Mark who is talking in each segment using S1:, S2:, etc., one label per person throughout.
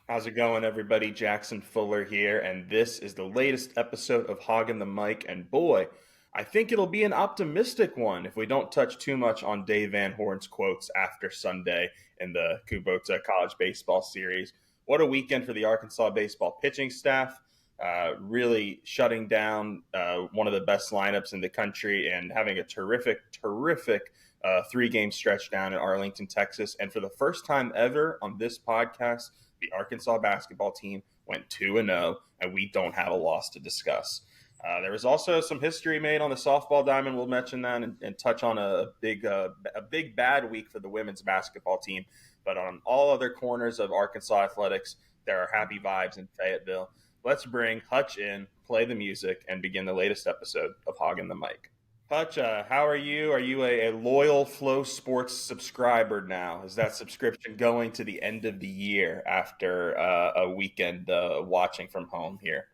S1: How's it going, everybody? Jackson Fuller here, and this is the latest episode of Hoggin the Mic. And boy, I think it'll be an optimistic one if we don't touch too much on Dave Van Horn's quotes after Sunday in the Kubota College Baseball Series. What a weekend for the Arkansas baseball pitching staff. Really shutting down one of the best lineups in the country and having a terrific 3 game stretch down in Arlington, Texas. And for the first time ever on this podcast, the Arkansas basketball team went 2-0, and we don't have a loss to discuss. There was also some history made on the softball diamond. We'll mention that and touch on a big bad week for the women's basketball team. But on all other corners of Arkansas athletics, there are happy vibes in Fayetteville. Let's bring Hutch in, play the music, and begin the latest episode of Hoggin the Mic. Hutch, how are you? Are you a loyal Flow Sports subscriber now? Is that subscription going to the end of the year after a weekend watching from home here?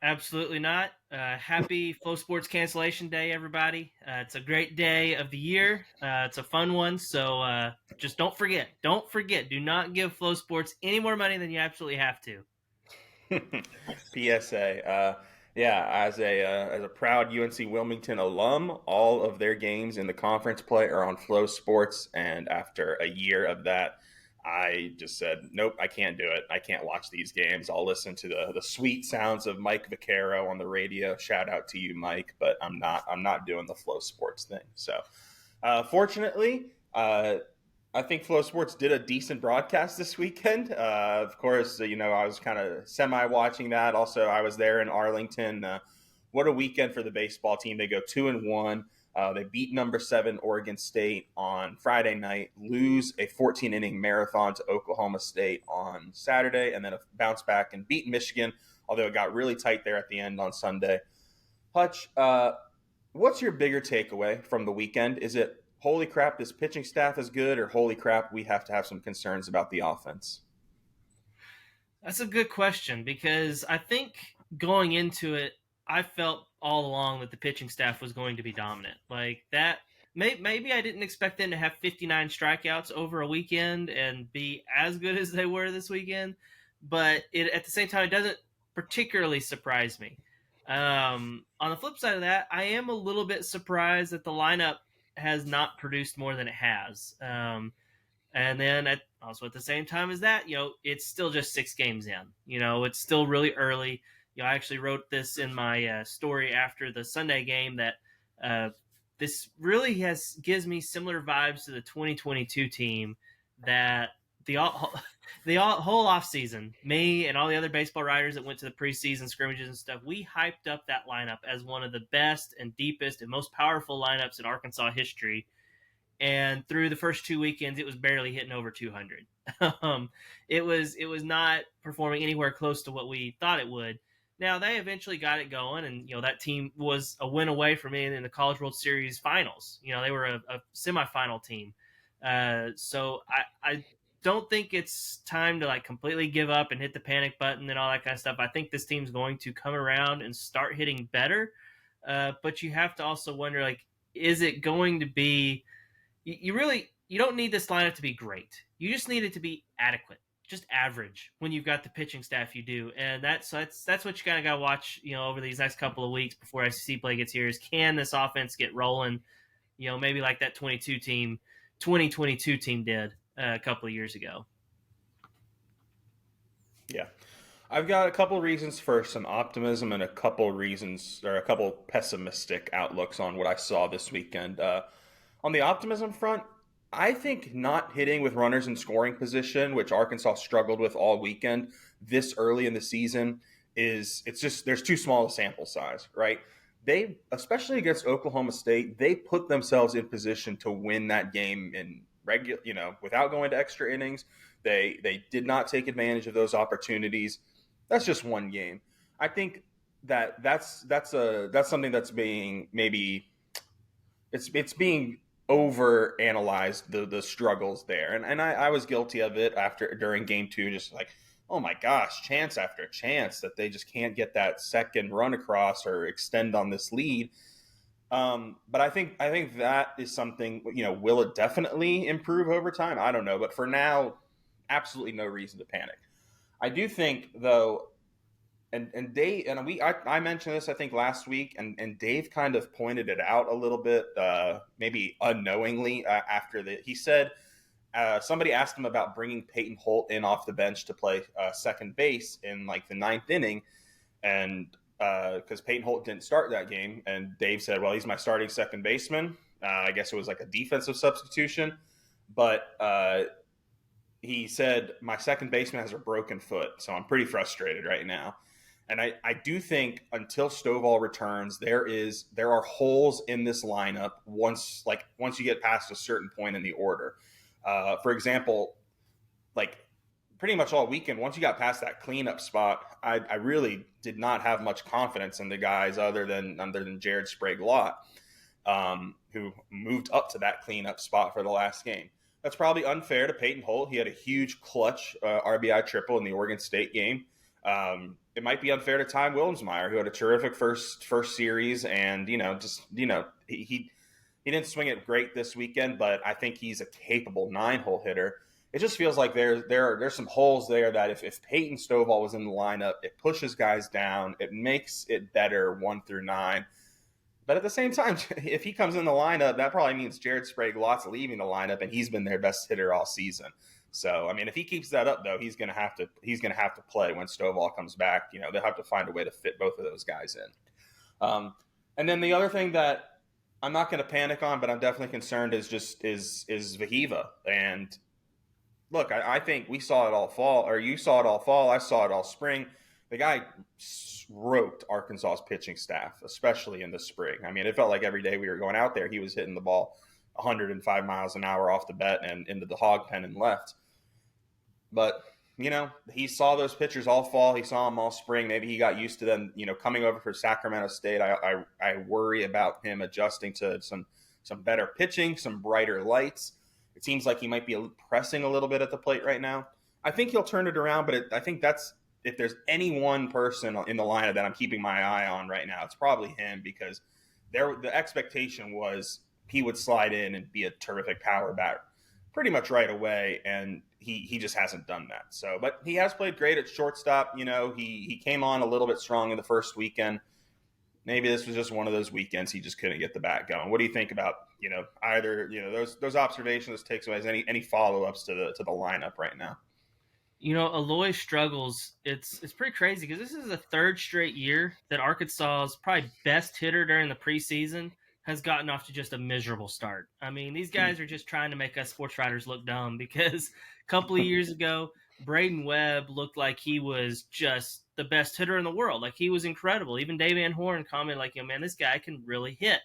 S2: Absolutely not. Happy Flow Sports Cancellation Day, everybody. It's a great day of the year. It's a fun one. So just don't forget. Don't forget. Do not give Flow Sports any more money than you absolutely have to.
S1: PSA. Yeah, as a proud UNC Wilmington alum, all of their games in the conference play are on Flow Sports, and after a year of that, I just said, nope, I can't do it. I can't watch these games. I'll listen to the sweet sounds of Mike Vaccaro on the radio. Shout out to you, Mike, but I'm not doing the Flow Sports thing. So, fortunately, I think Flow Sports did a decent broadcast this weekend. Of course, I was kind of semi watching that. Also, I was there in Arlington. What a weekend for the baseball team! They go 2-1. They beat number 7 Oregon State on Friday night, lose a 14-inning marathon to Oklahoma State on Saturday, and then a bounce back and beat Michigan. Although it got really tight there at the end on Sunday. Hutch, what's your bigger takeaway from the weekend? Is it holy crap, this pitching staff is good, or holy crap, we have to have some concerns about the offense?
S2: That's a good question because I think going into it, I felt all along that the pitching staff was going to be dominant. Like that, maybe I didn't expect them to have 59 strikeouts over a weekend and be as good as they were this weekend. But at the same time, it doesn't particularly surprise me. On the flip side of that, I am a little bit surprised that the lineup has not produced more than it has. And then also at the same time as that, it's still just 6 games in. It's still really early. I actually wrote this in my story after the Sunday game that this really gives me similar vibes to the 2022 team that the whole offseason, me and all the other baseball writers that went to the preseason scrimmages and stuff, we hyped up that lineup as one of the best and deepest and most powerful lineups in Arkansas history. And through the first 2 weekends, it was barely hitting over 200. It was not performing anywhere close to what we thought it would. Now they eventually got it going, and that team was a win away from being in the College World Series finals. They were a semifinal team. So I don't think it's time to completely give up and hit the panic button and all that kind of stuff. I think this team's going to come around and start hitting better. But you have to also wonder, is it going to be? You don't need this lineup to be great. You just need it to be adequate, just average when you've got the pitching staff you do, and that's what you kind of got to watch. Over these next couple of weeks before SEC play gets here, is can this offense get rolling? Maybe like that 2022 team did a couple of years ago.
S1: Yeah. I've got a couple reasons for some optimism and a couple reasons or a couple pessimistic outlooks on what I saw this weekend. On the optimism front, I think not hitting with runners in scoring position, which Arkansas struggled with all weekend this early in the season, it's just there's too small a sample size, right? They, especially against Oklahoma State, they put themselves in position to win that game in regular, without going to extra innings. They did not take advantage of those opportunities. That's just one game. I think that's something that's being maybe it's being over analyzed, the struggles there, and I was guilty of it after during game 2, just like, oh my gosh, chance after chance that they just can't get that second run across or extend on this lead. But I think that is something, will it definitely improve over time? I don't know, but for now, absolutely no reason to panic. I do think though, and Dave and I mentioned this I think last week, and Dave kind of pointed it out a little bit, maybe unknowingly after the he said somebody asked him about bringing Peyton Holt in off the bench to play second base in like the ninth inning, and because Peyton Holt didn't start that game, and Dave said, "Well, he's my starting second baseman." I guess it was like a defensive substitution, but he said, "My second baseman has a broken foot, so I'm pretty frustrated right now." And I do think until Stovall returns, there are holes in this lineup once you get past a certain point in the order. For example, like pretty much all weekend, once you got past that cleanup spot, I really did not have much confidence in the guys other than Jared Sprague-Lott, who moved up to that cleanup spot for the last game. That's probably unfair to Peyton Holt. He had a huge clutch RBI triple in the Oregon State game. It might be unfair to Ty Wilmsmeyer, who had a terrific first series, and he didn't swing it great this weekend, but I think he's a capable 9-hole hitter. It just feels like there's some holes there that if Peyton Stovall was in the lineup, it pushes guys down, it makes it better 1 through 9. But at the same time, if he comes in the lineup, that probably means Jared Sprague-Lott's leaving the lineup, and he's been their best hitter all season. So, I mean, if he keeps that up, though, he's gonna have to play when Stovall comes back. They'll have to find a way to fit both of those guys in. And then the other thing that I'm not going to panic on, but I'm definitely concerned is Vahiva. And look, I think we saw it all fall, or you saw it all fall. I saw it all spring. The guy roped Arkansas's pitching staff, especially in the spring. I mean, it felt like every day we were going out there, he was hitting the ball 105 miles an hour off the bat and into the hog pen and left. But, he saw those pitchers all fall. He saw them all spring. Maybe he got used to them, coming over for Sacramento State. I worry about him adjusting to some better pitching, some brighter lights. It seems like he might be pressing a little bit at the plate right now. I think he'll turn it around, but I think that's, if there's any one person in the lineup that I'm keeping my eye on right now, it's probably him, because the expectation was he would slide in and be a terrific power batter pretty much right away, and he just hasn't done that. So, but he has played great at shortstop. He came on a little bit strong in the first weekend. Maybe this was just one of those weekends he just couldn't get the bat going. What do you think about either those observations, takeaways, any follow ups to the lineup right now?
S2: Aloy struggles. It's pretty crazy because this is the third straight year that Arkansas's probably best hitter during the preseason has gotten off to just a miserable start. I mean, these guys are just trying to make us sports writers look dumb, because a couple of years ago, Braden Webb looked like he was just the best hitter in the world. Like, he was incredible. Even Dave Van Horn commented like, man, this guy can really hit.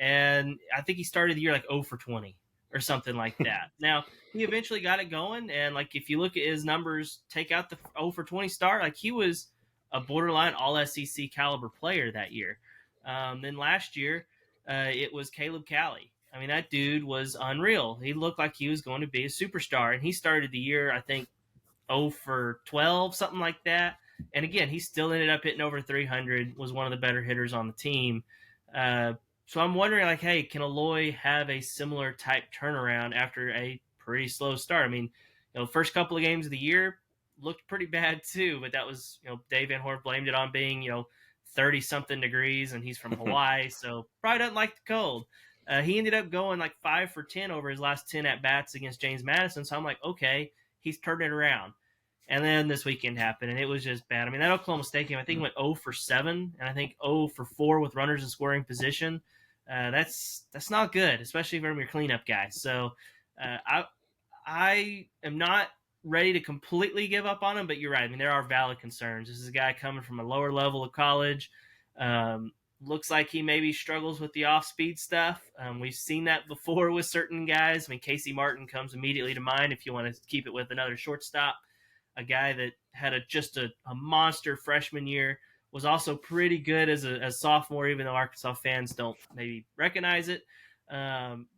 S2: And I think he started the year like 0 for 20 or something like that. Now, he eventually got it going, and like if you look at his numbers, take out the 0 for 20 start, like he was a borderline all SEC caliber player that year. Then last year, it was Caleb Cali. I mean, that dude was unreal. He looked like he was going to be a superstar, and he started the year, I think, 0 for 12, something like that. And again, he still ended up hitting over 300, was one of the better hitters on the team. So I'm wondering, like, hey, can Aloy have a similar type turnaround after a pretty slow start? I mean, first couple of games of the year looked pretty bad too, but that was, Dave Van Horn blamed it on being, 30-something degrees, and he's from Hawaii, so probably doesn't like the cold. He ended up going like 5 for 10 over his last 10 at-bats against James Madison, so I'm like, okay, he's turned it around. And then this weekend happened, and it was just bad. I mean, that Oklahoma State game, I think he went 0 for 7, and I think 0 for 4 with runners in scoring position. That's not good, especially from your cleanup guy. So I am not ready to completely give up on him, but you're right. I mean, there are valid concerns. This is a guy coming from a lower level of college. Looks like he maybe struggles with the off-speed stuff. We've seen that before with certain guys. I mean, Casey Martin comes immediately to mind if you want to keep it with another shortstop. A guy that had just a monster freshman year, was also pretty good as a sophomore, even though Arkansas fans don't maybe recognize it.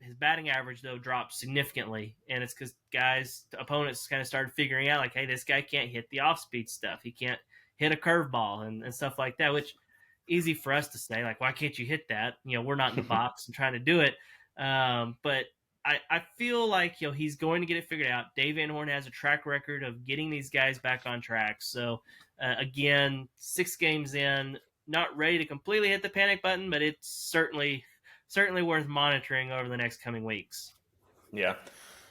S2: His batting average, though, dropped significantly, and it's because opponents kind of started figuring out, like, hey, this guy can't hit the off-speed stuff. He can't hit a curveball and stuff like that, which easy for us to say, like, why can't you hit that? We're not in the box and trying to do it. But I feel like he's going to get it figured out. Dave Van Horn has a track record of getting these guys back on track. So again, 6 games in, not ready to completely hit the panic button, but it's certainly worth monitoring over the next coming weeks.
S1: Yeah.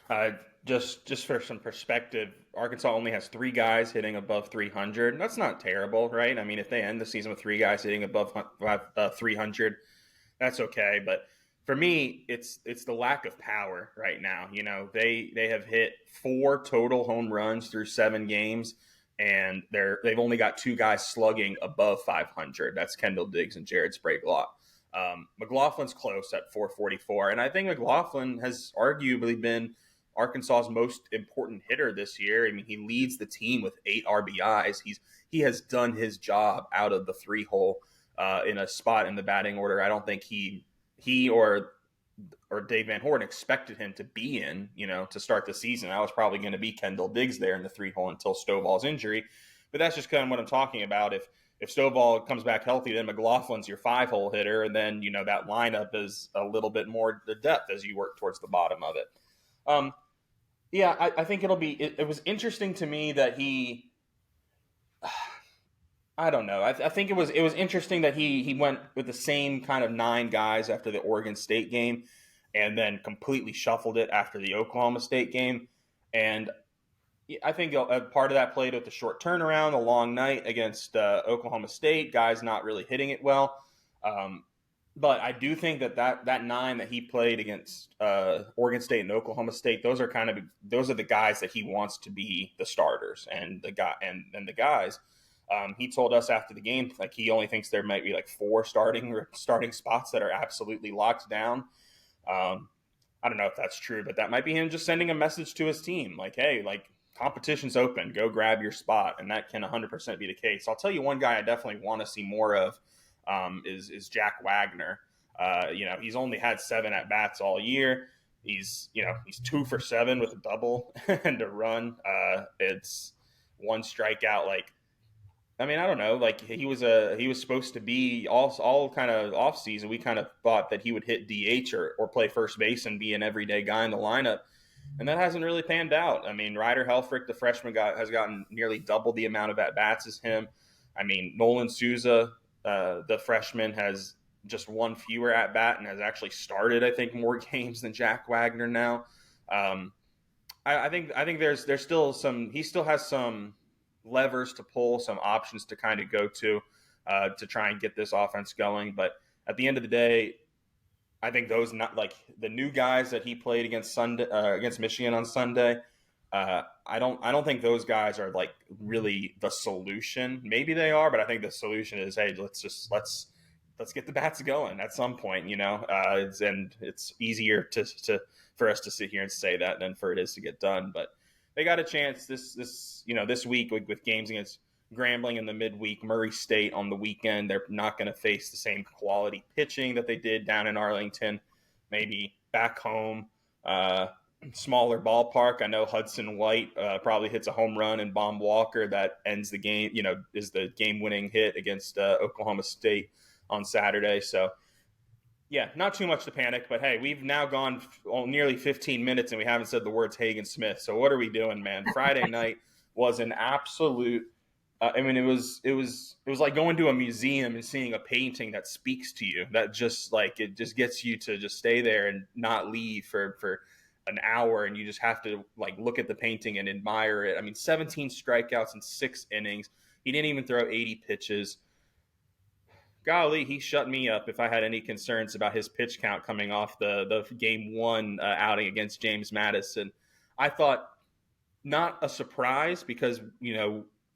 S1: Uh, just for some perspective, Arkansas only has 3 guys hitting above 300. That's not terrible, right? I mean, if they end the season with 3 guys hitting above 300, that's okay. But for me, it's the lack of power right now. They have hit 4 total home runs through 7 games, and they've only got 2 guys slugging above 500. That's Kendall Diggs and Jared Sprague-Law. McLaughlin's close at 444, and I think McLaughlin has arguably been Arkansas's most important hitter this year. I mean, he leads the team with 8 RBIs. He has done his job out of the 3-hole in a spot in the batting order. I don't think he or Dave Van Horn expected him to be in, to start the season. I was probably going to be Kendall Diggs there in the 3-hole until Stovall's injury, but that's just kind of what I'm talking about. If Stovall comes back healthy, then McLaughlin's your 5-hole hitter, and then that lineup is a little bit more the depth as you work towards the bottom of it. Yeah, I think it'll be. It was interesting to me that he. I don't know. I think it was interesting that he went with the same kind of 9 guys after the Oregon State game, and then completely shuffled it after the Oklahoma State game, and I think a part of that played with the short turnaround, the long night against Oklahoma State, guys not really hitting it well. But I do think that 9 that he played against Oregon State and Oklahoma State, those are the guys that he wants to be the starters and the guys. He told us after the game, like, he only thinks there might be like 4 starting spots that are absolutely locked down. I don't know if that's true, but that might be him just sending a message to his team, like, hey, like, competition's open, go grab your spot, and that can 100% be the case. I'll tell you one guy I definitely want to see more of is Jack Wagner. He's only had 7 at bats all year. He's 2 for 7 with a double and a run. It's 1 strikeout. Like, I mean, I don't know. Like, he was supposed to be all kind of off season. We kind of thought that he would hit DH or play first base and be an everyday guy in the lineup. And that hasn't really panned out. I mean, Ryder Helfrich, the freshman, has gotten nearly double the amount of at-bats as him. I mean, Nolan Souza, the freshman, has just 1 fewer at-bat and has actually started, I think, more games than Jack Wagner now. I think there's still he still has some levers to pull, some options to kind of go to try and get this offense going. But at the end of the day, I think those, not like the new guys that he played against Michigan on Sunday. I don't think those guys are like really the solution. Maybe they are, but I think the solution is, hey, let's get the bats going at some point. It's easier for us to sit here and say that than for it is to get done. But they got a chance this week with games against Grambling in the midweek, Murray State on the weekend. They're not going to face the same quality pitching that they did down in Arlington. Maybe back home, smaller ballpark. I know Hudson White probably hits a home run, and Baum Walker that ends the game, is the game-winning hit against Oklahoma State on Saturday. So, yeah, not too much to panic. But, hey, we've now gone nearly 15 minutes, and we haven't said the words Hagen Smith. So what are we doing, man? Friday night was an absolute – it was like going to a museum and seeing a painting that speaks to you. That just like it just gets you to just stay there and not leave for an hour, and you just have to like look at the painting and admire it. I mean, 17 strikeouts in 6 innings. He didn't even throw 80 pitches. Golly, he shut me up if I had any concerns about his pitch count coming off the game 1 outing against James Madison. I thought not a surprise because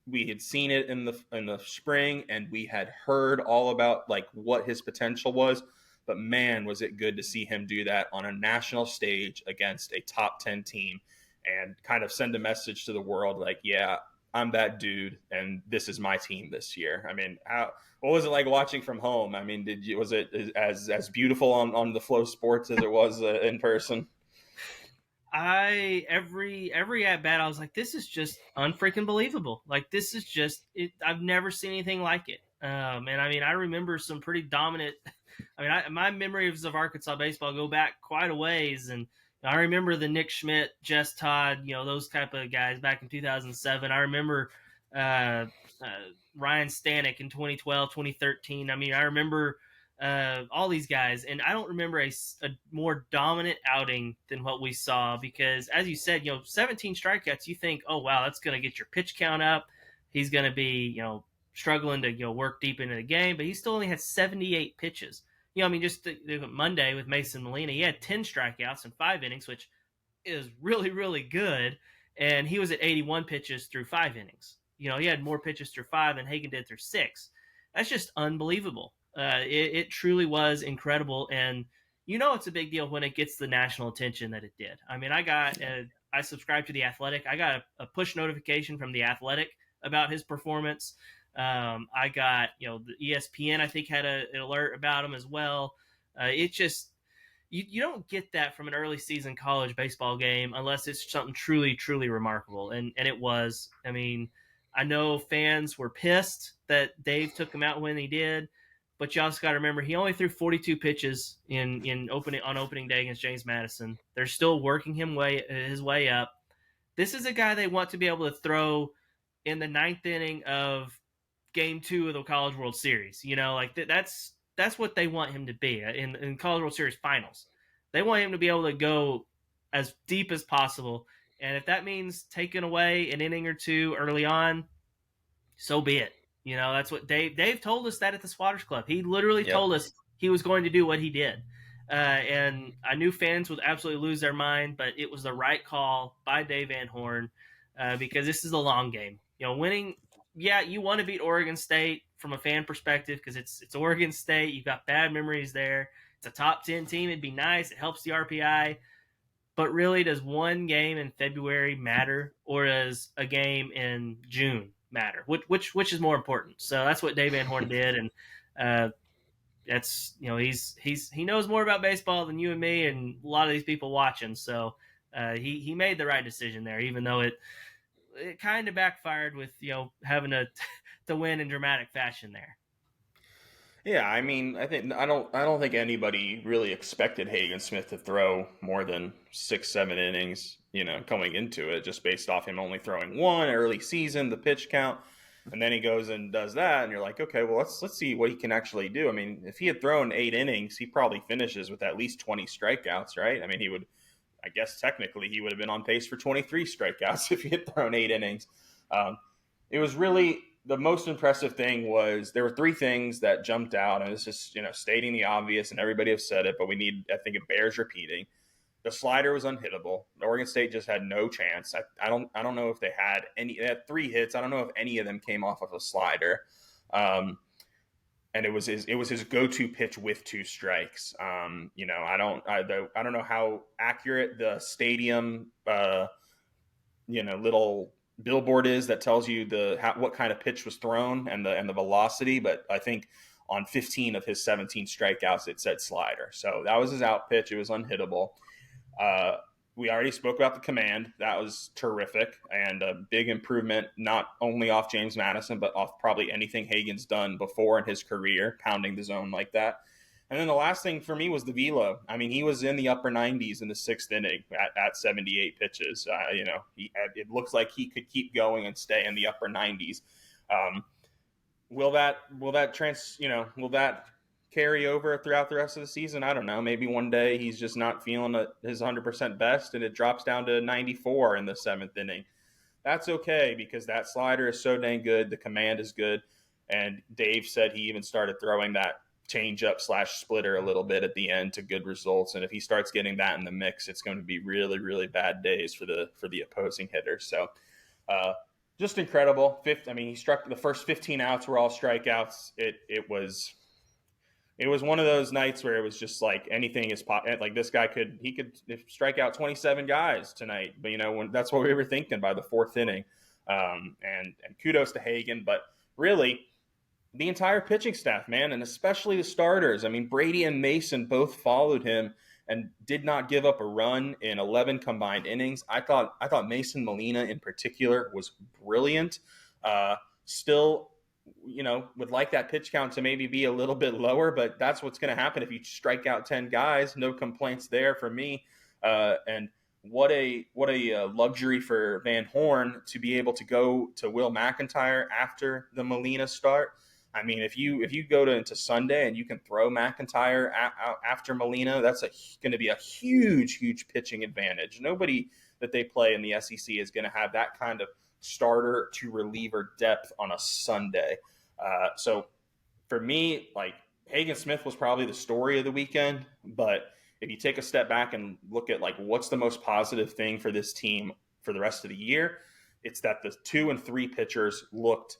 S1: we had seen it in the spring, and we had heard all about like what his potential was. But man, was it good to see him do that on a national stage against a top 10 team and kind of send a message to the world like, yeah, I'm that dude, and this is my team this year. I mean, what was it like watching from home? I mean, was it as beautiful on the Flow Sports as it was in person?
S2: Every at bat, I was like, this is just unfreaking believable. Like, this is just it. I've never seen anything like it. And I mean, I remember some pretty dominant. I mean, my memories of Arkansas baseball go back quite a ways, and I remember the Nick Schmidt, Jess Todd, those type of guys back in 2007. I remember uh, Ryan Stanek in 2012, 2013. I mean, I remember all these guys, and I don't remember a more dominant outing than what we saw because, as you said, 17 strikeouts. You think, oh wow, that's going to get your pitch count up. He's going to be, struggling to work deep into the game, but he still only had 78 pitches. I mean, just Monday with Mason Molina, he had 10 strikeouts in 5 innings, which is really, really good. And he was at 81 pitches through 5 innings. He had more pitches through five than Hagen did through six. That's just unbelievable. It truly was incredible. And it's a big deal when it gets the national attention that it did. I mean, I subscribed to The Athletic. I got a push notification from The Athletic about his performance. I got, the ESPN, I think, had an alert about him as well. It just, you don't get that from an early season college baseball game unless it's something truly, truly remarkable. And it was. I mean, I know fans were pissed that Dave took him out when he did, but you also got to remember he only threw 42 pitches on opening day against James Madison. They're still working his way up. This is a guy they want to be able to throw in the ninth inning of Game 2 of the College World Series. That's what they want him to be in College World Series finals. They want him to be able to go as deep as possible, and if that means taking away an inning or two early on, so be it. That's what Dave told us that at the Squatters Club. He literally told us he was going to do what he did. And I knew fans would absolutely lose their mind, but it was the right call by Dave Van Horn because this is a long game. Winning, yeah, you want to beat Oregon State from a fan perspective because it's Oregon State. You've got bad memories there. It's a top 10 team. It'd be nice. It helps the RPI. But really, does one game in February matter, or does a game in June matter? Which is more important? So that's what Dave Van Horn did, and that's he knows more about baseball than you and me and a lot of these people watching. So he made the right decision there, even though it kind of backfired with having to win in dramatic fashion there.
S1: Yeah, I mean, I don't think anybody really expected Hagen Smith to throw more than 6, 7 innings, coming into it, just based off him only throwing one early season, the pitch count, and then he goes and does that, and you're like, okay, well let's see what he can actually do. I mean, if he had thrown 8 innings, he probably finishes with at least 20 strikeouts, right? I mean, I guess technically he would have been on pace for 23 strikeouts if he had thrown 8 innings. It was really the most impressive thing was there were three things that jumped out, and this is stating the obvious, and everybody has said it, but I think it bears repeating. The slider was unhittable. Oregon State just had no chance. I don't know if they had any. They had 3 hits. I don't know if any of them came off of a slider. And it was his go-to pitch with 2 strikes. I don't know how accurate the stadium little billboard is that tells you what kind of pitch was thrown and the velocity, but I think on 15 of his 17 strikeouts it said slider. So that was his out pitch. It was unhittable. We already spoke about the command. That was terrific and a big improvement, not only off James Madison, but off probably anything Hagen's done before in his career, pounding the zone like that. And then the last thing for me was the velo. I mean, he was in the upper 90s in the 6th inning at 78 pitches. It looks like he could keep going and stay in the upper 90s. Will that carry over throughout the rest of the season? I don't know. Maybe one day he's just not feeling his 100% best and it drops down to 94 in the 7th inning. That's okay because that slider is so dang good. The command is good. And Dave said he even started throwing that change-up / splitter a little bit at the end to good results. And if he starts getting that in the mix, it's going to be really, really bad days for the opposing hitters. So just incredible. He struck the first 15 outs were all strikeouts. It was one of those nights where it was just like anything is like this guy could strike out 27 guys tonight. But that's what we were thinking by the 4th inning. And kudos to Hagen, but really the entire pitching staff, man, and especially the starters. I mean, Brady and Mason both followed him and did not give up a run in 11 combined innings. I thought Mason Molina in particular was brilliant. Still, would like that pitch count to maybe be a little bit lower, but that's what's going to happen if you strike out 10 guys. No complaints there for me. And what a luxury for Van Horn to be able to go to Will McIntyre after the Molina start. I mean, if you go into Sunday and you can throw McIntyre after Molina, that's going to be a huge pitching advantage. Nobody that they play in the SEC is going to have that kind of starter to reliever depth on a Sunday. So for me, like Hagen Smith was probably the story of the weekend, but if you take a step back and look at like what's the most positive thing for this team for the rest of the year, it's that the 2 and 3 pitchers looked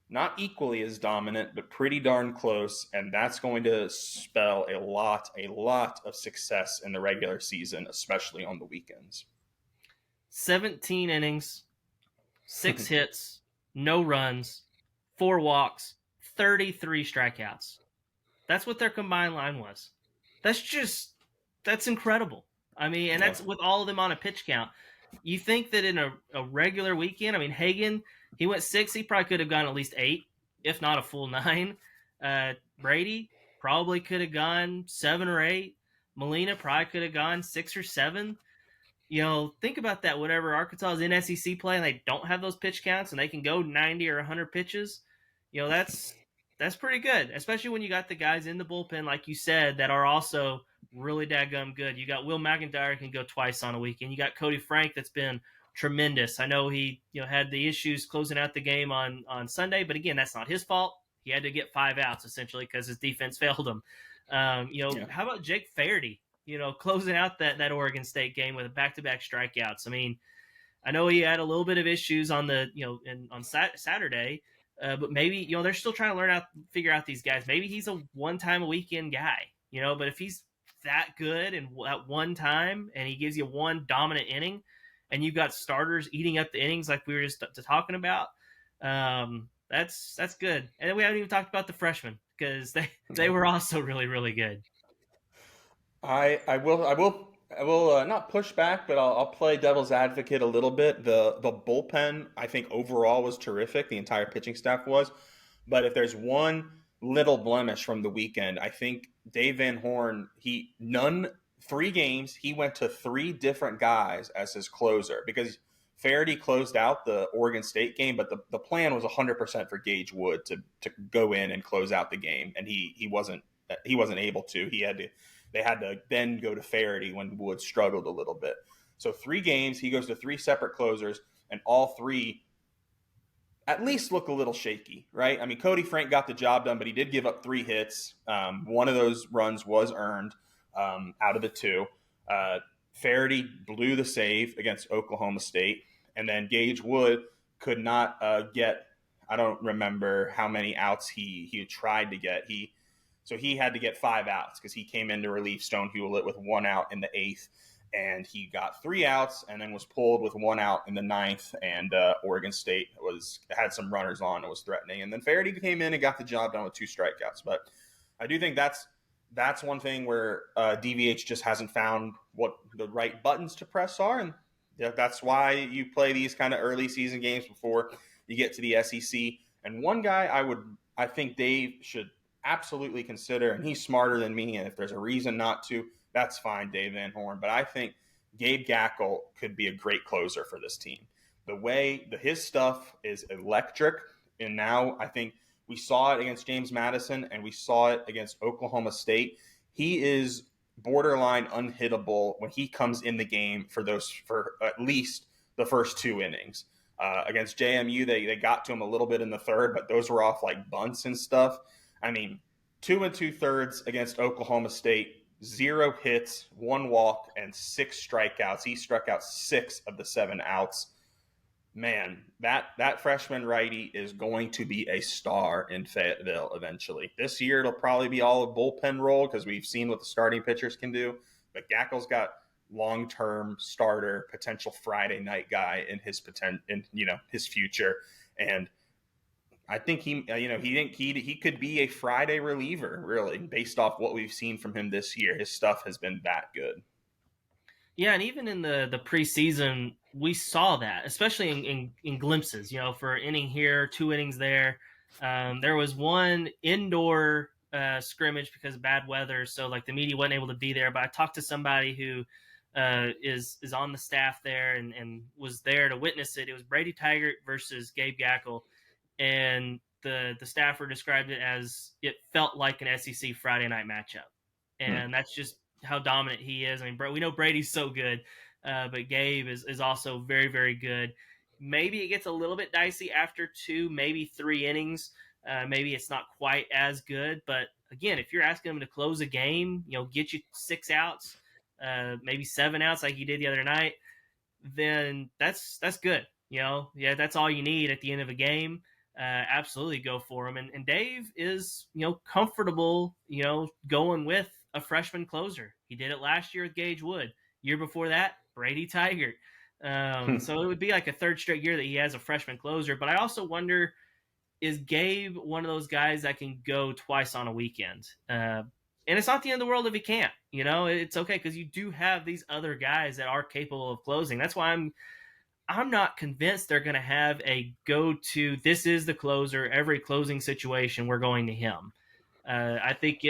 S1: not equally as dominant, but pretty darn close, and that's going to spell a lot of success in the regular season, especially on the weekends.
S2: 17 innings, 6 hits, no runs, 4 walks, 33 strikeouts. That's what their combined line was. That's incredible. I mean, and that's with all of them on a pitch count. You think that in a regular weekend, I mean, Hagen, he went 6. He probably could have gone at least 8, if not a full 9. Brady probably could have gone 7 or 8. Molina probably could have gone 6 or 7. Think about that. Whenever Arkansas is in SEC play and they don't have those pitch counts and they can go 90 or 100 pitches, that's pretty good, especially when you got the guys in the bullpen, like you said, that are also really daggum good. You got Will McIntyre can go twice on a weekend. You got Cody Frank that's been tremendous. I know he had the issues closing out the game on Sunday, but again, that's not his fault. He had to get 5 outs essentially because his defense failed him. How about Jake Faherty? Closing out that Oregon State game with back-to-back strikeouts. I mean, I know he had a little bit of issues on the on Saturday, but maybe they're still trying to figure out these guys. Maybe he's a one-time a weekend guy, but if he's that good and at one time and he gives you one dominant inning, and you've got starters eating up the innings like we were just talking about, that's good. And then we haven't even talked about the freshmen because they were also really, really good.
S1: I will not push back, but I'll play devil's advocate a little bit. The bullpen, I think overall was terrific. The entire pitching staff was, but if there's one little blemish from the weekend, I think Dave Van Horn, 3 games, he went to 3 different guys as his closer because Faherty closed out the Oregon State game, but the plan was 100% for Gage Wood to go in and close out the game, and he wasn't able to. They had to then go to Faherty when Wood struggled a little bit. So 3 games, he goes to 3 separate closers, and all 3 at least look a little shaky, right? I mean, Cody Frank got the job done, but he did give up 3 hits. One of those runs was earned out of the 2. Faherty blew the save against Oklahoma State, and then Gage Wood could not get, I don't remember how many outs he tried to get. So he had to get 5 outs because he came in to relieve Stone Hewlett with 1 out in the 8th, and he got 3 outs and then was pulled with 1 out in the 9th, and Oregon State had some runners on and was threatening. And then Faherty came in and got the job done with 2 strikeouts. But I do think that's one thing where DVH just hasn't found what the right buttons to press are, and that's why you play these kind of early season games before you get to the SEC. And one guy I think Dave should absolutely consider, and he's smarter than me, and if there's a reason not to, that's fine, Dave Van Horn. But I think Gabe Gackel could be a great closer for this team. The way his stuff is electric, and now I think we saw it against James Madison, and we saw it against Oklahoma State. He is borderline unhittable when he comes in the game for at least the first 2 innings. Against JMU, they got to him a little bit in the 3rd, but those were off like bunts and stuff. I mean, 2 2/3 against Oklahoma State, 0 hits, 1 walk, and 6 strikeouts. He struck out 6 of the 7 outs. Man, that freshman righty is going to be a star in Fayetteville eventually. This year, it'll probably be all a bullpen role because we've seen what the starting pitchers can do. But Gackel's got long-term starter, potential Friday night guy in his his future, and I think he could be a Friday reliever, really, based off what we've seen from him this year. His stuff has been that good.
S2: Yeah, and even in the preseason, we saw that, especially in glimpses. For an inning here, 2 innings there. There was one indoor scrimmage because of bad weather, so like the media wasn't able to be there. But I talked to somebody who is on the staff there and was there to witness it. It was Brady Tigert versus Gabe Gackle, and the staffer described it as it felt like an SEC Friday night matchup, and that's just how dominant he is. I mean, we know Brady's so good, but Gabe is also very, very good. Maybe it gets a little bit dicey after 2, maybe 3 innings. Maybe it's not quite as good, but again, if you're asking him to close a game, get you 6 outs, maybe 7 outs like he did the other night, then that's good. That's all you need at the end of a game. Absolutely go for him. And Dave is, comfortable, going with a freshman closer. He did it last year with Gage Wood. Year before that, Brady Tigert. So it would be like a third straight year that he has a freshman closer. But I also wonder, is Gabe one of those guys that can go twice on a weekend? And it's not the end of the world if he can't. It's okay because you do have these other guys that are capable of closing. That's why I'm not convinced they're going to have a go-to, this is the closer, every closing situation, we're going to him. I think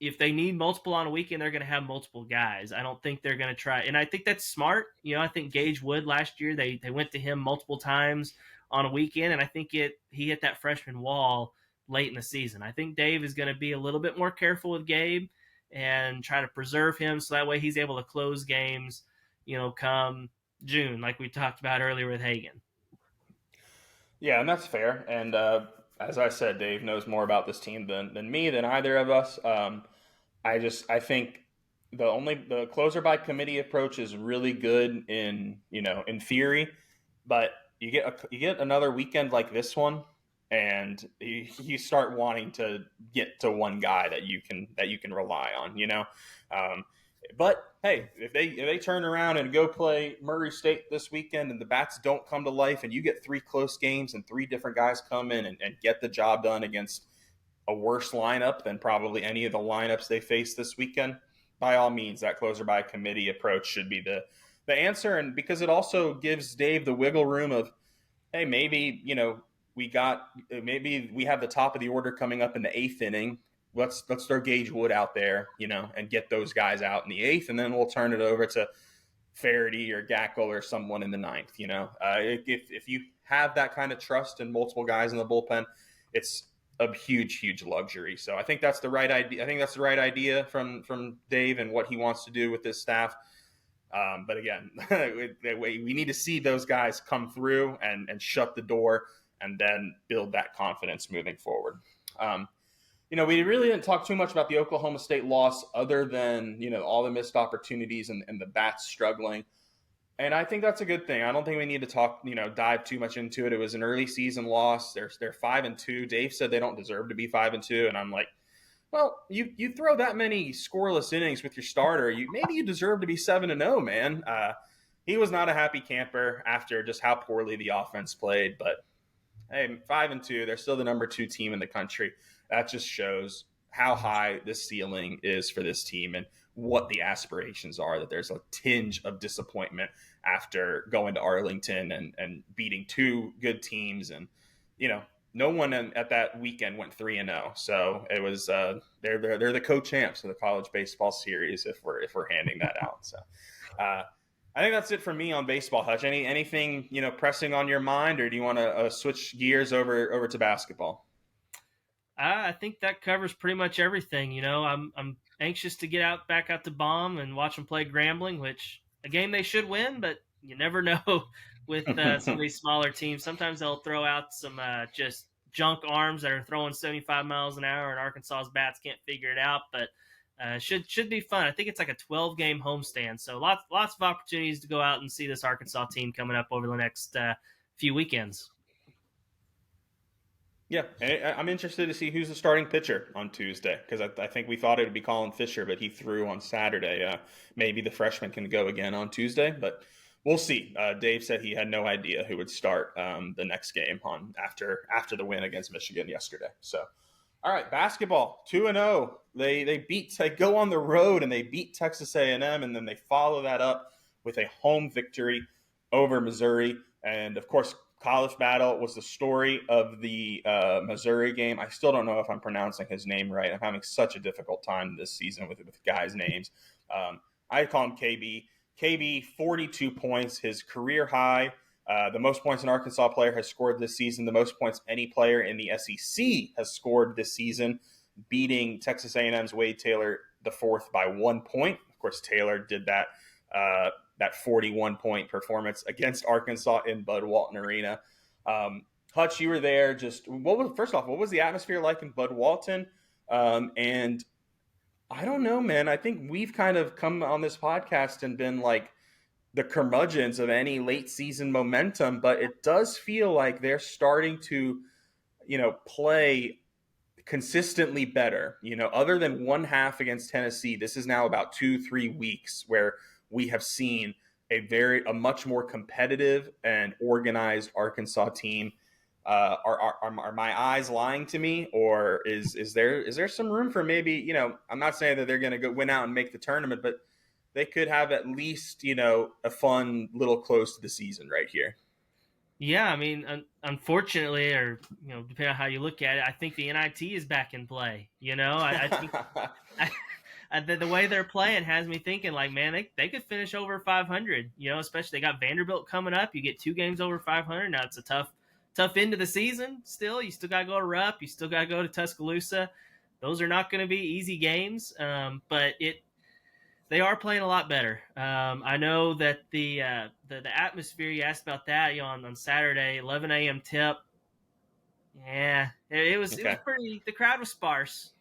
S2: if they need multiple on a weekend, they're going to have multiple guys. I don't think they're going to try. And I think that's smart. I think Gage Wood last year, they went to him multiple times on a weekend, and I think he hit that freshman wall late in the season. I think Dave is going to be a little bit more careful with Gabe and try to preserve him so that way he's able to close games, come June, like we talked about earlier with Hagen.
S1: Yeah, and that's fair. And as I said, Dave knows more about this team than me, than either of us. I think the closer by committee approach is really good in theory, but you get another weekend like this one, and you start wanting to get to one guy that you can rely on. But hey, if they turn around and go play Murray State this weekend and the bats don't come to life and you get 3 close games and 3 different guys come in and get the job done against a worse lineup than probably any of the lineups they face this weekend, by all means, that closer by committee approach should be the answer. And because it also gives Dave the wiggle room of, hey, maybe, maybe we have the top of the order coming up in the 8th inning. Let's throw Gage Wood out there, and get those guys out in the 8th, and then we'll turn it over to Faraday or Gackle or someone in the 9th. If you have that kind of trust in multiple guys in the bullpen, it's a huge luxury. So I think that's the right idea. I think that's the right idea from Dave and what he wants to do with his staff. But again, we need to see those guys come through and shut the door, and then build that confidence moving forward. We really didn't talk too much about the Oklahoma State loss other than, all the missed opportunities and the bats struggling. And I think that's a good thing. I don't think we need to dive too much into it. It was an early season loss. They're 5-2. Dave said they don't deserve to be 5-2. And I'm like, well, you throw that many scoreless innings with your starter, maybe you deserve to be 7-0, man. He was not a happy camper after just how poorly the offense played. But hey, 5-2. They're still the number 2 team in the country. That just shows how high the ceiling is for this team and what the aspirations are, that there's a tinge of disappointment after going to Arlington and beating 2 good teams. And, no one at that weekend went 3-0. So it was they're the co-champs of the college baseball series if we're handing that out. So I think that's it for me on baseball. Hutch, anything pressing on your mind, or do you want to switch gears over to basketball?
S2: I think that covers pretty much everything. I'm anxious to back out to Baum and watch them play Grambling, which a game they should win, but you never know with some of these smaller teams. Sometimes they'll throw out some just junk arms that are throwing 75 miles an hour, and Arkansas's bats can't figure it out. But should be fun. I think it's like a 12-game homestand, so lots of opportunities to go out and see this Arkansas team coming up over the next few weekends.
S1: Yeah, I'm interested to see who's the starting pitcher on Tuesday, because I think we thought it would be Colin Fisher, but he threw on Saturday. Maybe the freshman can go again on Tuesday, but we'll see. Dave said he had no idea who would start the next game after the win against Michigan yesterday. So, all right, basketball 2-0. They go on the road and they beat Texas A&M, and then they follow that up with a home victory over Missouri, and of course, Khalif Battle was the story of the Missouri game. I still don't know if I'm pronouncing his name right. I'm having such a difficult time this season with guys' names. I call him KB. KB, 42 points, his career high. The most points an Arkansas player has scored this season, the most points any player in the SEC has scored this season, beating Texas A&M's Wade Taylor the fourth by 1 point. Of course, Taylor did that 41-point performance against Arkansas in Bud Walton Arena. Hutch, you were there. First off, what was the atmosphere like in Bud Walton? And I don't know, man. I think we've kind of come on this podcast and been like the curmudgeons of any late season momentum, but it does feel like they're starting to, play consistently better. Other than one half against Tennessee, this is now about 2-3 weeks where we have seen a much more competitive and organized Arkansas team. Are my eyes lying to me, or is there some room for maybe, I'm not saying that they're going to go win out and make the tournament, but they could have at least, a fun little close to the season right here.
S2: Yeah, I mean, unfortunately, or depending on how you look at it, I think the NIT is back in play. I think the way they're playing has me thinking, like, man, they could finish over 500. Especially they got Vanderbilt coming up. You get 2 games over 500. Now it's a tough end of the season. Still, you still got to go to Rupp. You still got to go to Tuscaloosa. Those are not going to be easy games, but they are playing a lot better. I know that the atmosphere, you asked about that, on Saturday, 11 a.m. tip. Yeah, it was pretty. The crowd was sparse.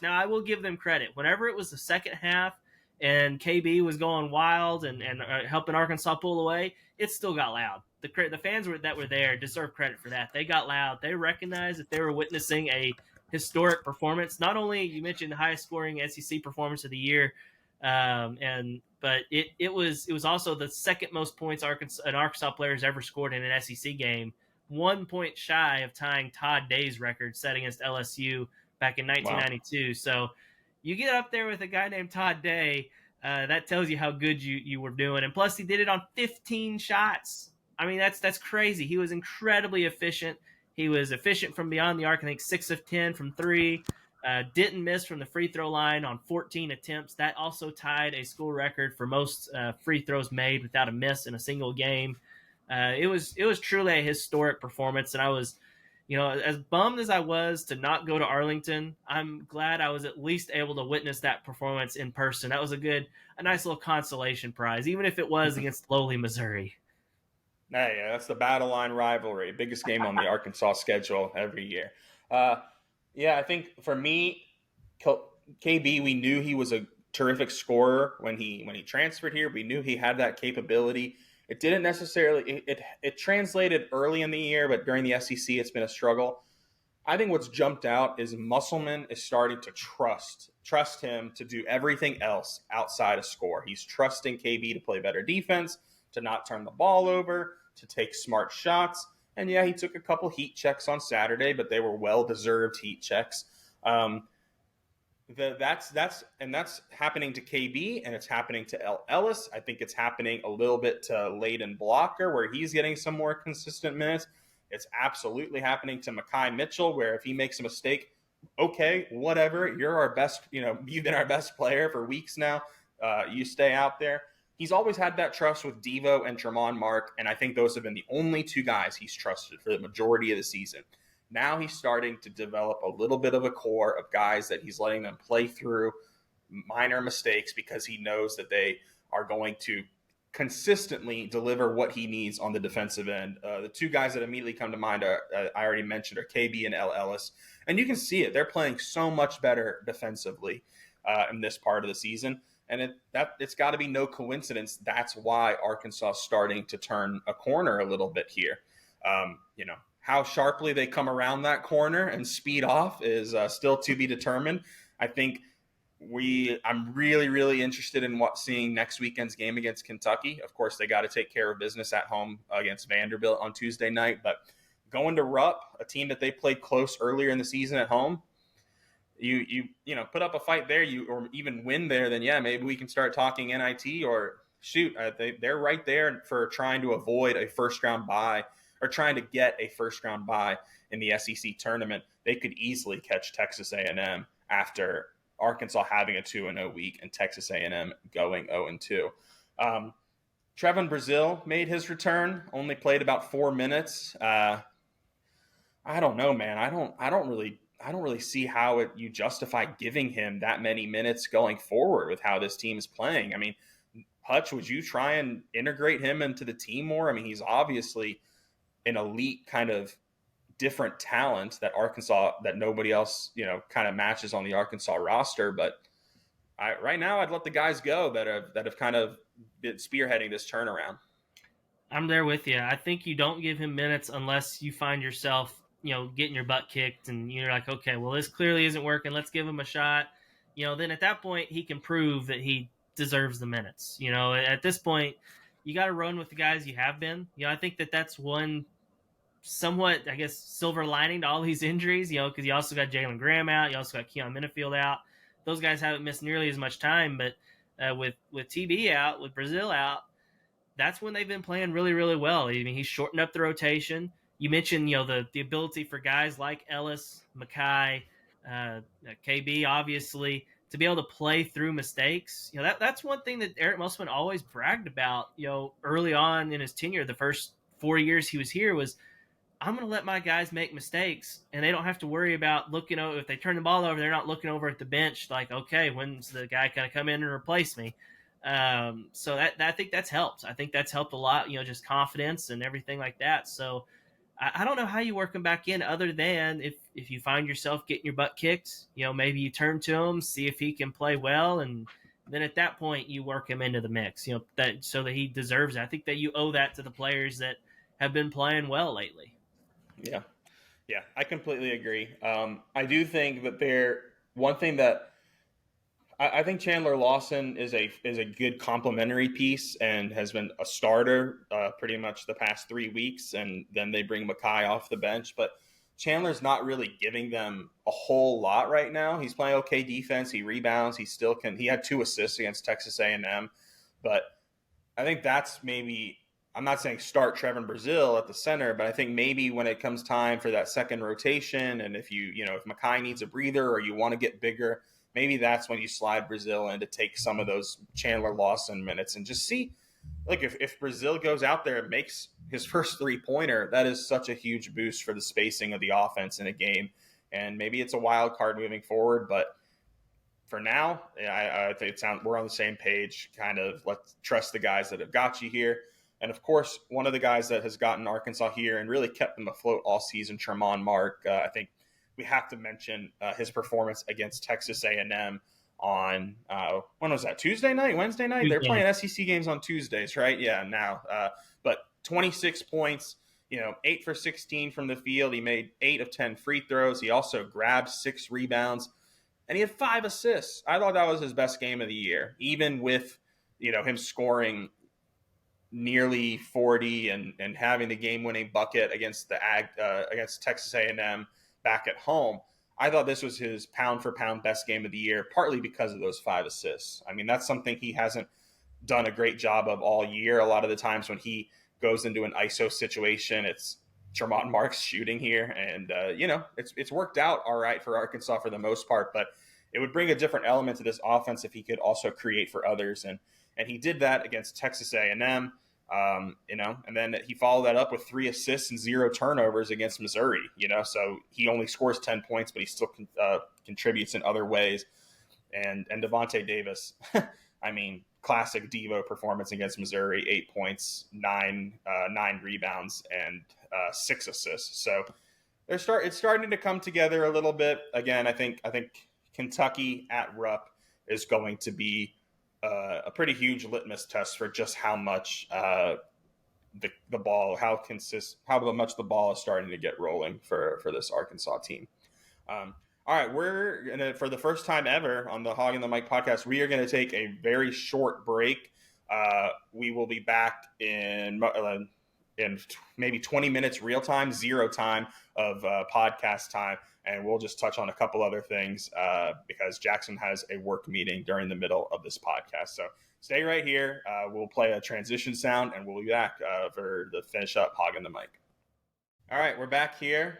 S2: Now I will give them credit. Whenever it was the second half and KB was going wild and helping Arkansas pull away, it still got loud. The fans that were there deserve credit for that. They got loud. They recognized that they were witnessing a historic performance. Not only, you mentioned the highest scoring SEC performance of the year, but it was also the second most points an Arkansas player has ever scored in an SEC game, 1 point shy of tying Todd Day's record set against LSU back in 1992. Wow. So you get up there with a guy named Todd Day, that tells you how good you were doing. And plus, he did it on 15 shots. I mean, that's crazy. He was incredibly efficient. He was efficient from beyond the arc. I think 6 of 10 from 3. Didn't miss from the free throw line on 14 attempts. That also tied a school record for most free throws made without a miss in a single game. It was truly a historic performance, and I was, as bummed as I was to not go to Arlington, I'm glad I was at least able to witness that performance in person. That was a nice little consolation prize, even if it was against lowly Missouri.
S1: Yeah, that's the Battle Line rivalry, biggest game on the Arkansas schedule every year. Yeah, I think for me, KB, we knew he was a terrific scorer when he transferred here. We knew he had that capability. It didn't necessarily it translated early in the year, but during the SEC, it's been a struggle. I think what's jumped out is Musselman is starting to trust him to do everything else outside of score. He's trusting KB to play better defense, to not turn the ball over, to take smart shots. And yeah, he took a couple heat checks on Saturday, but they were well-deserved heat checks. That's happening to KB, and it's happening to Ellis. I think it's happening a little bit to Layden Blocker, where he's getting some more consistent minutes. It's absolutely happening to Mekhi Mitchell, where if he makes a mistake, okay, whatever. You're our best, you've been our best player for weeks now. You stay out there. He's always had that trust with Devo and Tremont Mark, and I think those have been the only 2 guys he's trusted for the majority of the season. Now he's starting to develop a little bit of a core of guys that he's letting them play through minor mistakes because he knows that they are going to consistently deliver what he needs on the defensive end. The 2 guys that immediately come to mind I already mentioned are KB and Ellis, and you can see it. They're playing so much better defensively in this part of the season. And it's got to be no coincidence. That's why Arkansas is starting to turn a corner a little bit here. How sharply they come around that corner and speed off is still to be determined. I think I'm really, really interested in seeing next weekend's game against Kentucky. Of course, they got to take care of business at home against Vanderbilt on Tuesday night. But going to Rupp, a team that they played close earlier in the season at home, you put up a fight there, or even win there, then yeah, maybe we can start talking NIT, or shoot, they're right there for trying to avoid a first round bye, or trying to get a first round bye in the SEC tournament. They could easily catch Texas A&M after Arkansas having a 2-0 week and Texas A&M going 0-2. Trevin Brazil made his return, only played about 4 minutes. I don't know, man. I don't really see how you justify giving him that many minutes going forward with how this team is playing. I mean, Hutch, would you try and integrate him into the team more? I mean, he's obviously an elite kind of different talent that Arkansas, that nobody else, kind of matches on the Arkansas roster. But right now, I'd let the guys go that have kind of been spearheading this turnaround.
S2: I'm there with you. I think you don't give him minutes unless you find yourself, getting your butt kicked and you're like, okay, well, this clearly isn't working. Let's give him a shot. Then at that point, he can prove that he deserves the minutes. At this point, you got to run with the guys you have been. I think that's one somewhat, I guess, silver lining to all these injuries, because you also got Jalen Graham out. You also got Keon Minifield out. Those guys haven't missed nearly as much time, but with TB out, with Brazil out, that's when they've been playing really, really well. I mean, he's shortened up the rotation. You mentioned, the ability for guys like Ellis, Mackay, KB, obviously, to be able to play through mistakes. That's one thing that Eric Musselman always bragged about, early on in his tenure. The first 4 years he was here was, I'm going to let my guys make mistakes, and they don't have to worry about looking over. If they turn the ball over, they're not looking over at the bench like, okay, when's the guy going to come in and replace me? So that I think that's helped. I think that's helped a lot, just confidence and everything like that. So I don't know how you work him back in other than if you find yourself getting your butt kicked, maybe you turn to him, see if he can play well, and then at that point you work him into the mix, that so that he deserves it. I think that you owe that to the players that have been playing well lately.
S1: Yeah. Yeah, I completely agree. I do think that one thing that I think Chandler Lawson is a good complementary piece and has been a starter pretty much the past 3 weeks, and then they bring Mackay off the bench. But Chandler's not really giving them a whole lot right now. He's playing okay defense. He rebounds. He still can. He had 2 assists against Texas A&M, but I think that's maybe. I'm not saying start Trevin Brazil at the center, but I think maybe when it comes time for that second rotation, and if if Mackay needs a breather or you want to get bigger, maybe that's when you slide Brazil in to take some of those Chandler Lawson minutes and just see, like, if Brazil goes out there and makes his first 3-pointer, that is such a huge boost for the spacing of the offense in a game. And maybe it's a wild card moving forward, but for now, I think we're on the same page. Kind of let's trust the guys that have got you here. And of course, one of the guys that has gotten Arkansas here and really kept them afloat all season, Tremont Mark. I think we have to mention his performance against Texas A&M on when was that? Tuesday night, Wednesday night?
S2: Tuesday.
S1: They're playing SEC games on Tuesdays, right? Yeah, now. But 26 points, 8 for 16 from the field. He made 8 of 10 free throws. He also grabbed 6 rebounds, and he had 5 assists. I thought that was his best game of the year, even with him scoring nearly 40 and having the game-winning bucket against against Texas A&M back at home. I thought this was his pound-for-pound best game of the year, partly because of those 5 assists. I mean, that's something he hasn't done a great job of all year. A lot of the times when he goes into an ISO situation, it's Tremont Mark's shooting here, and it's worked out all right for Arkansas for the most part, but it would bring a different element to this offense if he could also create for others, and he did that against Texas A&M, and then he followed that up with 3 assists and 0 turnovers against Missouri, so he only scores 10 points, but he still contributes in other ways. And Devontae Davis, I mean, classic Devo performance against Missouri, 8 points, 9 rebounds, and 6 assists. So it's starting to come together a little bit. Again, I think Kentucky at Rupp is going to be a pretty huge litmus test for just how much the ball, how much the ball is starting to get rolling for this Arkansas team. All right, we're gonna, for the first time ever on the Hog and the Mike podcast, we are going to take a very short break. We will be back in maybe 20 minutes real time, 0 time of podcast time. And we'll just touch on a couple other things because Jackson has a work meeting during the middle of this podcast. So stay right here. We'll play a transition sound, and we'll be back for the finish up Hog and the Mic. All right, we're back here.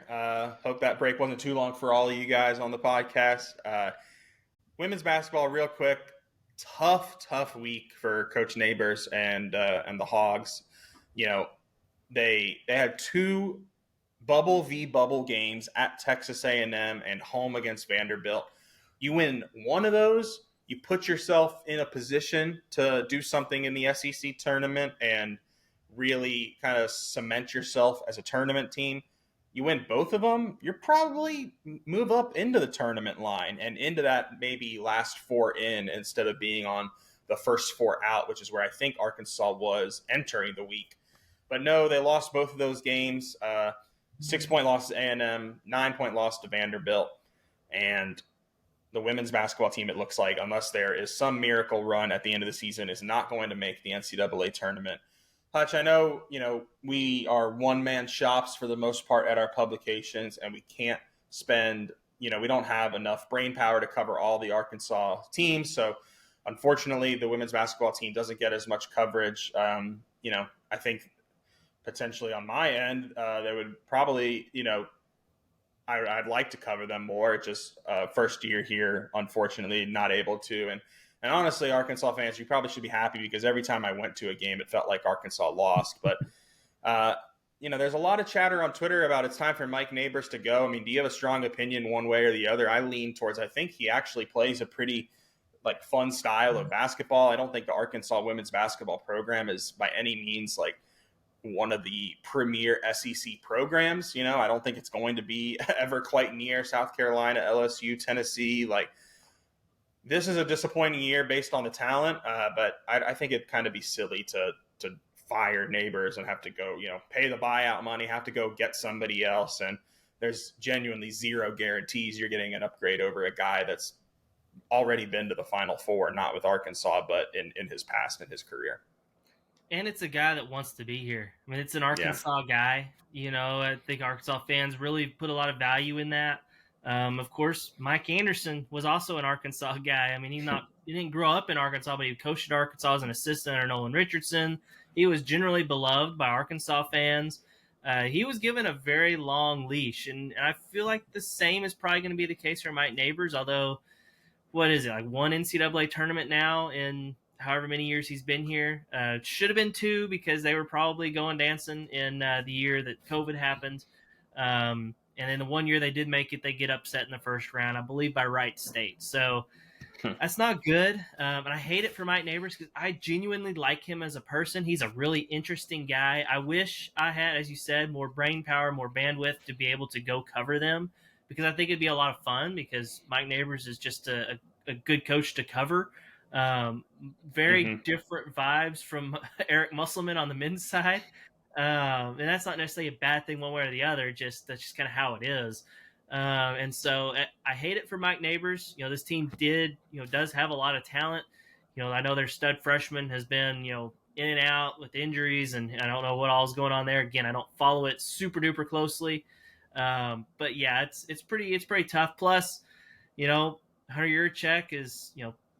S1: Hope that break wasn't too long for all of you guys on the podcast. Women's basketball, real quick. tough week for Coach Neighbors and the Hogs. You know, they had two bubble v bubble games at Texas A&M and home against Vanderbilt. You win one of those, you put yourself in a position to do something in the SEC tournament and really kind of cement yourself as a tournament team. You win both of them, you're probably move up into the tournament line and into that maybe last four in instead of being on the first four out, which is where I think Arkansas was entering the week. But no, they lost both of those games. 6-point loss to A&M, 9-point loss to Vanderbilt. And the women's basketball team, it looks like, unless there is some miracle run at the end of the season, is not going to make the NCAA tournament. Hutch, I know, we are one-man shops for the most part at our publications, and we can't spend, we don't have enough brain power to cover all the Arkansas teams. So, unfortunately, the women's basketball team doesn't get as much coverage. I think potentially on my end, they would probably, I'd like to cover them more. Just first year here, unfortunately, not able to. And honestly, Arkansas fans, you probably should be happy because every time I went to a game, it felt like Arkansas lost. But, there's a lot of chatter on Twitter about it's time for Mike Neighbors to go. I mean, do you have a strong opinion one way or the other? I lean towards, I think he actually plays a pretty fun style of basketball. I don't think the Arkansas women's basketball program is by any means one of the premier SEC programs. I don't think it's going to be ever quite near South Carolina, LSU, Tennessee. This is a disappointing year based on the talent, but I think it'd kind of be silly to fire Neighbors and have to go, pay the buyout money, have to go get somebody else. And there's genuinely zero guarantees you're getting an upgrade over a guy that's already been to the Final Four, not with Arkansas, but in his past, in his career.
S2: And it's a guy that wants to be here. I mean, it's an Arkansas guy. I think Arkansas fans really put a lot of value in that. Of course, Mike Anderson was also an Arkansas guy. I mean, he didn't grow up in Arkansas, but he coached at Arkansas as an assistant under Nolan Richardson. He was generally beloved by Arkansas fans. He was given a very long leash, and I feel like the same is probably going to be the case for Mike Neighbors, although, what is it, one NCAA tournament now in however many years he's been here. Should have been two because they were probably going dancing in the year that COVID happened. And then the one year they did make it, they get upset in the first round, I believe by Wright State. So that's not good. And I hate it for Mike Neighbors because I genuinely like him as a person. He's a really interesting guy. I wish I had, as you said, more brain power, more bandwidth to be able to go cover them because I think it'd be a lot of fun because Mike Neighbors is just a good coach to cover. Very different vibes from Eric Musselman on the men's side. And that's not necessarily a bad thing one way or the other. That's just kind of how it is. And so I hate it for Mike Neighbors. This team does have a lot of talent. I know their stud freshman has been, in and out with injuries, and I don't know what all is going on there. Again, I don't follow it super duper closely. But yeah, it's pretty tough. Plus, Hunter Yurchek is,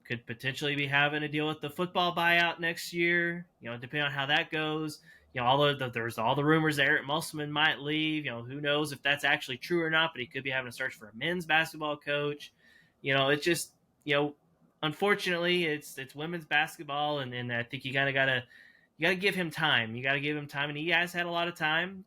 S2: could potentially be having to deal with the football buyout next year, depending on how that goes. There's all the rumors that Eric Musselman might leave. Who knows if that's actually true or not, but he could be having to search for a men's basketball coach. It's just, unfortunately, it's women's basketball, and I think you gotta give him time. You gotta give him time, and he has had a lot of time.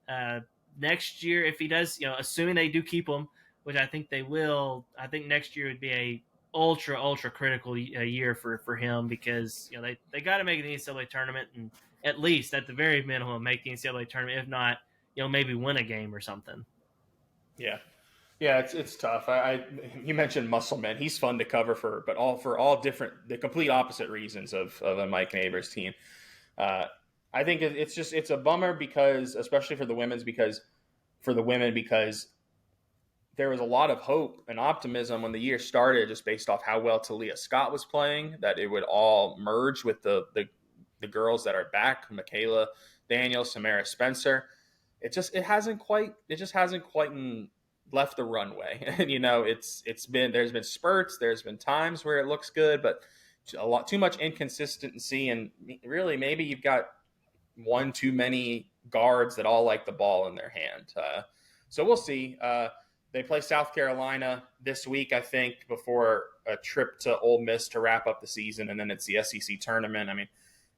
S2: Next year, if he does, assuming they do keep him, which I think they will, I think next year would be a ultra critical year for him because they got to make the NCAA tournament and at least at the very minimum make the NCAA tournament, if not maybe win a game or something.
S1: Yeah, it's tough. You mentioned Musselman. He's fun to cover for all different, the complete opposite reasons of a Mike Neighbors team. I think it's a bummer because, especially for the women, because there was a lot of hope and optimism when the year started, just based off how well Talia Scott was playing, that it would all merge with the girls that are back, Michaela Daniels, Samara Spencer. It just hasn't quite left the runway. And there's been spurts, there's been times where it looks good, but a lot too much inconsistency, and really maybe you've got one too many guards that all like the ball in their hand. So we'll see. they play South Carolina this week, I think, before a trip to Ole Miss to wrap up the season, and then it's the SEC tournament. I mean,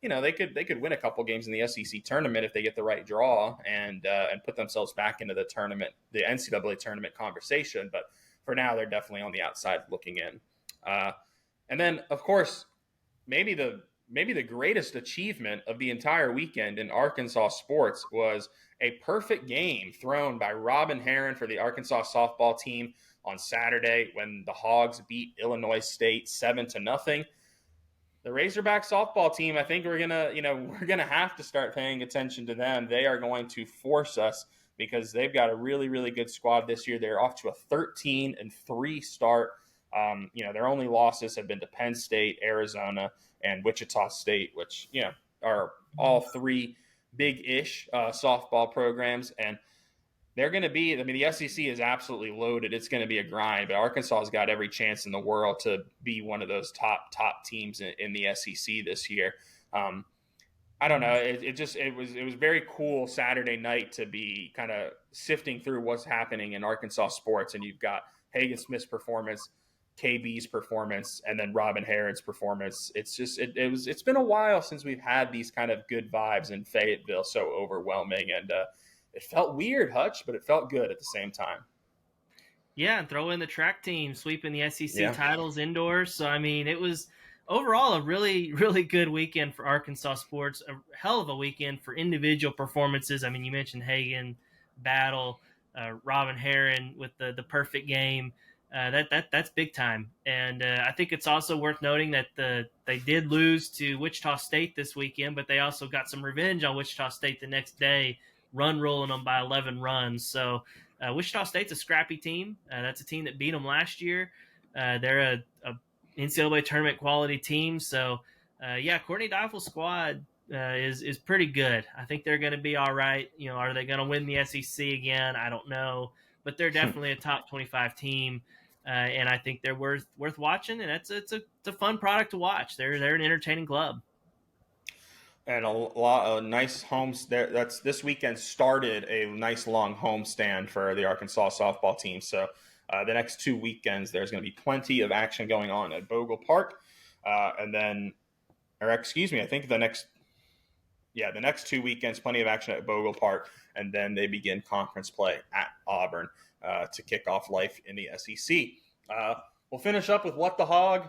S1: they could win a couple games in the SEC tournament if they get the right draw and put themselves back into the tournament, the NCAA tournament conversation. But for now, they're definitely on the outside looking in. And then, of course, maybe the greatest achievement of the entire weekend in Arkansas sports was a perfect game thrown by Robyn Herron for the Arkansas softball team on Saturday when the Hogs beat Illinois State 7-0. The Razorback softball team, I think we're gonna have to start paying attention to them. They are going to force us because they've got a really, really good squad this year. They're off to a 13-3 start. Their only losses have been to Penn State, Arizona, and Wichita State, which are all three big-ish softball programs, and they're going to be. I mean, the SEC is absolutely loaded. It's going to be a grind, but Arkansas has got every chance in the world to be one of those top teams in the SEC this year. I don't know. It was very cool Saturday night to be kind of sifting through what's happening in Arkansas sports, and you've got Hagen Smith's performance, KB's performance, and then Robyn Herron's performance. It's been a while since we've had these kind of good vibes in Fayetteville, so overwhelming, and it felt weird, Hutch, but it felt good at the same time.
S2: Yeah, and throw in the track team sweeping the SEC titles indoors. So I mean, it was overall a really, really good weekend for Arkansas sports. A hell of a weekend for individual performances. I mean, you mentioned Hagen, Battle, Robyn Herron with the perfect game. That's big time, and I think it's also worth noting that they did lose to Wichita State this weekend, but they also got some revenge on Wichita State the next day, rolling them by 11 runs. So Wichita State's a scrappy team. That's a team that beat them last year. They're a NCAA tournament quality team. So Courtney Deifel's squad is pretty good. I think they're going to be all right. Are they going to win the SEC again? I don't know, but they're definitely a top 25 team. And I think they're worth watching, and it's a fun product to watch. They're an entertaining club.
S1: And a lot of nice homes there. That's this weekend started a nice long homestand for the Arkansas softball team. So the next 2 weekends, there's going to be plenty of action going on at Bogle Park, I think the next 2 weekends, plenty of action at Bogle Park, and then they begin conference play at Auburn to kick off life in the SEC. We'll finish up with What the Hog.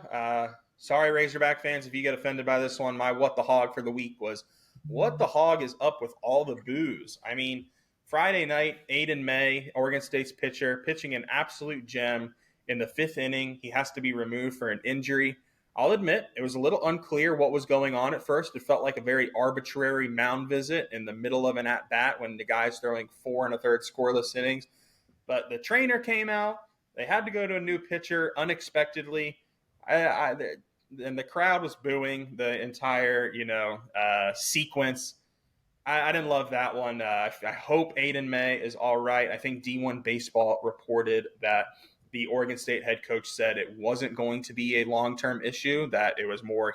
S1: Sorry, Razorback fans, if you get offended by this one. My What the Hog for the week was, what the hog is up with all the booze? I mean, Friday night, Aiden May, Oregon State's pitcher, pitching an absolute gem in the 5th inning. He has to be removed for an injury. I'll admit, it was a little unclear what was going on at first. It felt like a very arbitrary mound visit in the middle of an at-bat when the guy's throwing 4 1/3 scoreless innings. But the trainer came out. They had to go to a new pitcher unexpectedly. And the crowd was booing the entire, sequence. I didn't love that one. I hope Aiden May is all right. I think D1 Baseball reported that the Oregon State head coach said it wasn't going to be a long-term issue, that it was more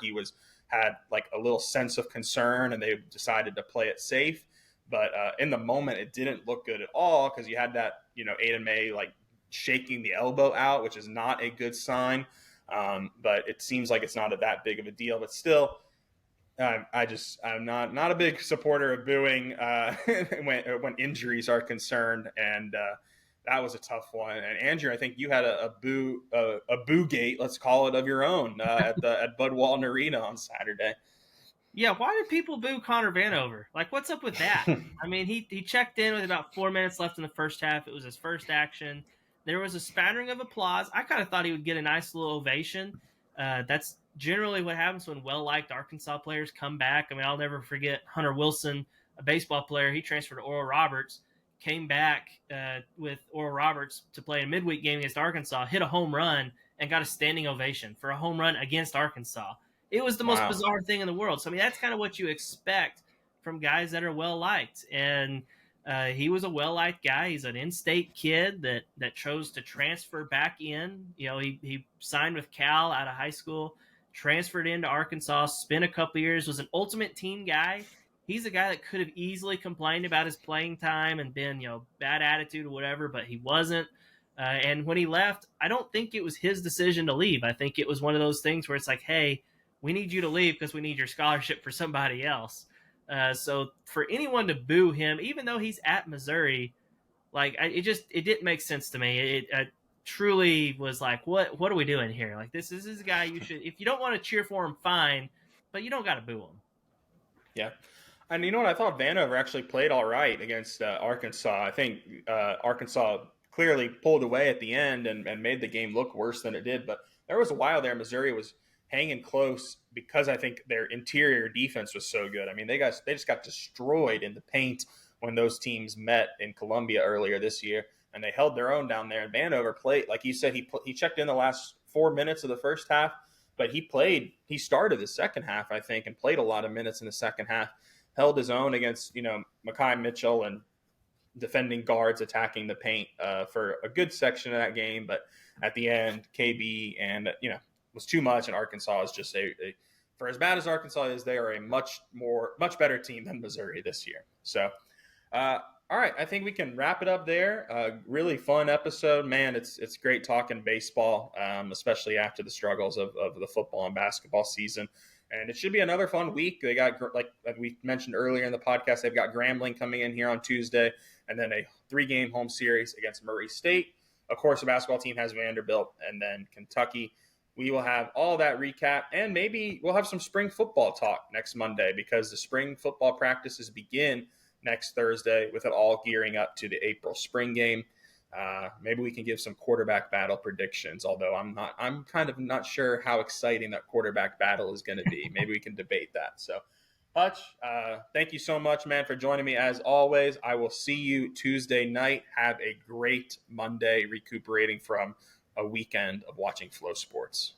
S1: had like a little sense of concern, and they decided to play it safe. But in the moment, it didn't look good at all because you had that, Aiden May like shaking the elbow out, which is not a good sign. But it seems like it's not that big of a deal. But still, I'm not a big supporter of booing when injuries are concerned, and that was a tough one. And Andrew, I think you had a boo gate, let's call it, of your own at Bud Walton Arena on Saturday.
S2: Yeah, why did people boo Connor Vanover? Like, what's up with that? I mean, he checked in with about 4 minutes left in the first half. It was his first action. There was a spattering of applause. I kind of thought he would get a nice little ovation. That's generally what happens when well-liked Arkansas players come back. I mean, I'll never forget Hunter Wilson, a baseball player. He transferred to Oral Roberts, came back with Oral Roberts to play a midweek game against Arkansas, hit a home run, and got a standing ovation for a home run against Arkansas. It was the most bizarre thing in the world. So, I mean, that's kind of what you expect from guys that are well-liked. And he was a well-liked guy. He's an in-state kid that chose to transfer back in. He signed with Cal out of high school, transferred into Arkansas, spent a couple years, was an ultimate team guy. He's a guy that could have easily complained about his playing time and been, bad attitude or whatever, but he wasn't. And when he left, I don't think it was his decision to leave. I think it was one of those things where it's like, hey, we need you to leave because we need your scholarship for somebody else. So for anyone to boo him, even though he's at Missouri, like it didn't make sense to me. It truly was like, what are we doing here? Like this is a guy you should, if you don't want to cheer for him, fine, but you don't got to boo him.
S1: Yeah. And you know what? I thought Vanover actually played all right against Arkansas. I think Arkansas clearly pulled away at the end and made the game look worse than it did. But there was a while there Missouri was hanging close because I think their interior defense was so good. I mean, they just got destroyed in the paint when those teams met in Columbia earlier this year, and they held their own down there. And Vanover played, like you said, he checked in the last 4 minutes of the first half, but he started the second half, I think, and played a lot of minutes in the second half. Held his own against, Makai Mitchell and defending guards attacking the paint for a good section of that game. But at the end, KB and, was too much. And Arkansas is just for as bad as Arkansas is, they are a much better team than Missouri this year. So, all right, I think we can wrap it up there. Really fun episode, man. It's great talking baseball, especially after the struggles of the football and basketball season. And it should be another fun week. They got, like we mentioned earlier in the podcast, they've got Grambling coming in here on Tuesday, and then a 3-game home series against Murray State. Of course, the basketball team has Vanderbilt and then Kentucky. We will have all that recap, and maybe we'll have some spring football talk next Monday because the spring football practices begin next Thursday with it all gearing up to the April spring game. Maybe we can give some quarterback battle predictions, although I'm kind of not sure how exciting that quarterback battle is going to be. Maybe we can debate that. So, Hutch, thank you so much, man, for joining me as always. I will see you Tuesday night. Have a great Monday recuperating from a weekend of watching Flow Sports.